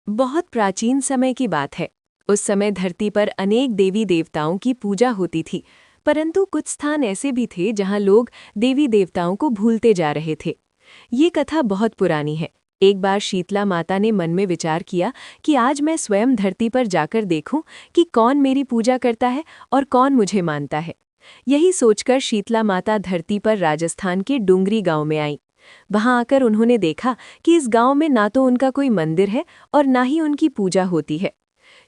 बहुत प्राचीन समय की बात है। उस समय धरती पर अनेक देवी देवताओं की पूजा होती थी, परंतु कुछ स्थान ऐसे भी थे जहां लोग देवी देवताओं को भूलते जा रहे थे। ये कथा बहुत पुरानी है। एक बार शीतला माता ने मन में विचार किया कि आज मैं स्वयं धरती पर जाकर देखूं कि कौन मेरी पूजा करता है और कौन मुझे मानता है। यही सोचकर शीतला माता धरती पर राजस्थान के डूंगरी गांव में आई। वहां आकर उन्होंने देखा कि इस गांव में ना तो उनका कोई मंदिर है और ना ही उनकी पूजा होती है।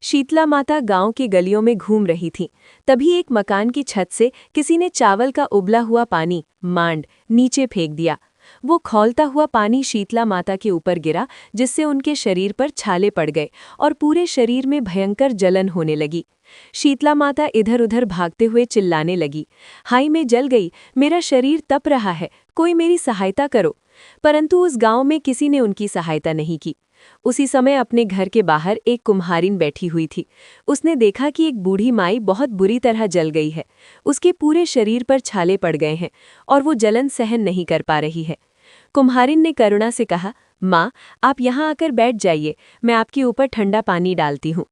शीतला माता गांव के गलियों में घूम रही थीं। तभी एक मकान की छत से किसी ने चावल का उबला हुआ पानी मांड नीचे फेंक दिया। वो खौलता हुआ पानी शीतला माता के ऊपर गिरा, जिससे उनके शरीर पर छाले पड़ गए और पूरे शरीर में भयंकर जलन होने लगी। शीतला माता इधर उधर भागते हुए चिल्लाने लगी, हाय मैं जल गई, मेरा शरीर तप रहा है, कोई मेरी सहायता करो। परंतु उस गांव में किसी ने उनकी सहायता नहीं की। उसी समय अपने घर के बाहर एक कुम्हारिन बैठी हुई थी। उसने देखा कि एक बूढ़ी माई बहुत बुरी तरह जल गई है। उसके पूरे शरीर पर छाले पड़ गए हैं और वो जलन सहन नहीं कर पा रही है। कुम्हारिन ने करुणा से कहा, माँ आप यहाँ आकर बैठ जाइए, मैं आपके ऊपर ठंडा पानी डालती हूँ।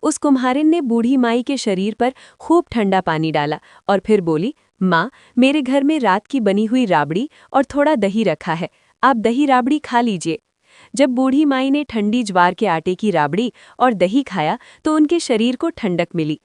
उस कुम्हारिन ने बूढ़ी माई के शरीर पर खूब ठंडा पानी डाला और फिर बोली, माँ मेरे घर में रात की बनी हुई राबड़ी और थोड़ा दही रखा है, आप दही राबड़ी खा लीजिए। जब बूढ़ी माई ने ठंडी ज्वार के आटे की राबड़ी और दही खाया तो उनके शरीर को ठंडक मिली।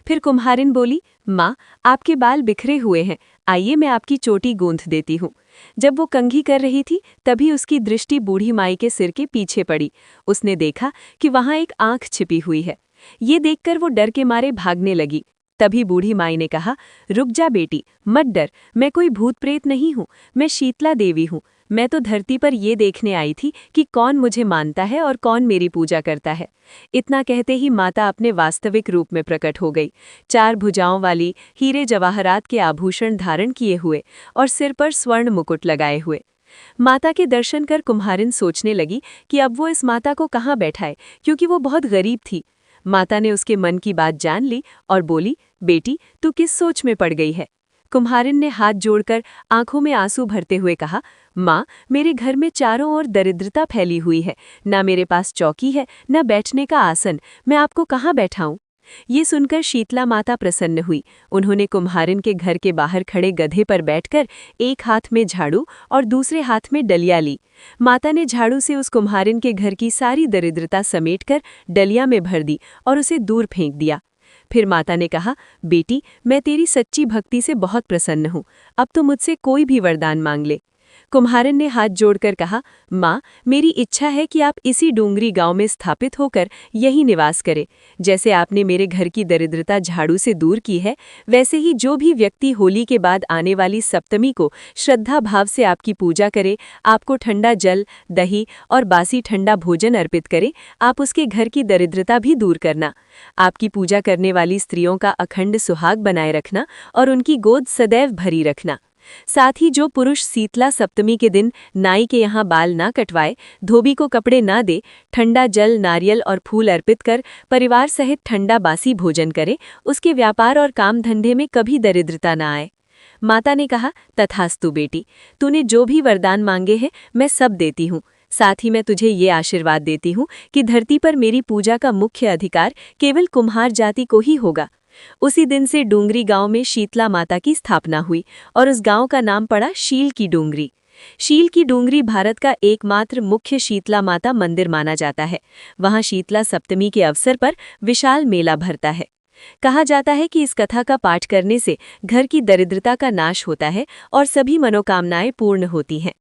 फिर कुम्हारिन बोली, माँ आपके बाल बिखरे हुए हैं, आइए मैं आपकी चोटी गूंथ देती हूँ। जब वो कंघी कर रही थी तभी उसकी दृष्टि बूढ़ी माई के सिर के पीछे पड़ी। उसने देखा कि वहां एक आंख छिपी हुई है। ये देखकर वो डर के मारे भागने लगी। तभी बूढ़ी माई ने कहा, रुक जा बेटी, मत डर, मैं कोई भूत प्रेत नहीं हूँ, मैं शीतला देवी हूँ। मैं तो धरती पर ये देखने आई थी कि कौन मुझे मानता है और कौन मेरी पूजा करता है। इतना कहते ही माता अपने वास्तविक रूप में प्रकट हो गई, 4 भुजाओं वाली, हीरे जवाहरात के आभूषण धारण किए हुए और सिर पर स्वर्ण मुकुट लगाए हुए। माता के दर्शन कर कुम्हारिन सोचने लगी कि अब वो इस माता को कहाँ बैठाए, क्योंकि वो बहुत गरीब थी। माता ने उसके मन की बात जान ली और बोली, बेटी तू किस सोच में पड़ गई है। कुम्हारिन ने हाथ जोड़कर आंखों में आंसू भरते हुए कहा, माँ मेरे घर में चारों ओर दरिद्रता फैली हुई है, ना मेरे पास चौकी है न बैठने का आसन, मैं आपको कहाँ बैठाऊं। ये सुनकर शीतला माता प्रसन्न हुई। उन्होंने कुम्हारिन के घर के बाहर खड़े गधे पर बैठकर एक हाथ में झाड़ू और दूसरे हाथ में डलिया ली। माता ने झाड़ू से उस कुम्हारिन के घर की सारी दरिद्रता समेटकर डलिया में भर दी और उसे दूर फेंक दिया। फिर माता ने कहा, बेटी मैं तेरी सच्ची भक्ति से बहुत प्रसन्न हूँ, अब तो मुझसे कोई भी वरदान मांग ले। कुम्हारिन ने हाथ जोड़कर कहा, माँ मेरी इच्छा है कि आप इसी डूंगरी गांव में स्थापित होकर यहीं निवास करें। जैसे आपने मेरे घर की दरिद्रता झाड़ू से दूर की है, वैसे ही जो भी व्यक्ति होली के बाद आने वाली सप्तमी को श्रद्धा भाव से आपकी पूजा करे, आपको ठंडा जल, दही और बासी ठंडा भोजन अर्पित करे, आप उसके घर की दरिद्रता भी दूर करना। आपकी पूजा करने वाली स्त्रियों का अखंड सुहाग बनाए रखना और उनकी गोद सदैव भरी रखना। साथ ही जो पुरुष शीतला सप्तमी के दिन नाई के यहाँ बाल ना कटवाए, धोबी को कपड़े ना दे, ठंडा जल, नारियल और फूल अर्पित कर परिवार सहित ठंडा बासी भोजन करे, उसके व्यापार और काम धंधे में कभी दरिद्रता ना आए। माता ने कहा, तथास्तु बेटी, तूने जो भी वरदान मांगे हैं मैं सब देती हूँ। साथ ही मैं तुझे ये आशीर्वाद देती हूँ कि धरती पर मेरी पूजा का मुख्य अधिकार केवल कुम्हार जाति को ही होगा। उसी दिन से डूंगरी गांव में शीतला माता की स्थापना हुई और उस गांव का नाम पड़ा शील की डूंगरी। शील की डूंगरी भारत का एकमात्र मुख्य शीतला माता मंदिर माना जाता है। वहां शीतला सप्तमी के अवसर पर विशाल मेला भरता है। कहा जाता है कि इस कथा का पाठ करने से घर की दरिद्रता का नाश होता है और सभी मनोकामनाएं पूर्ण होती हैं।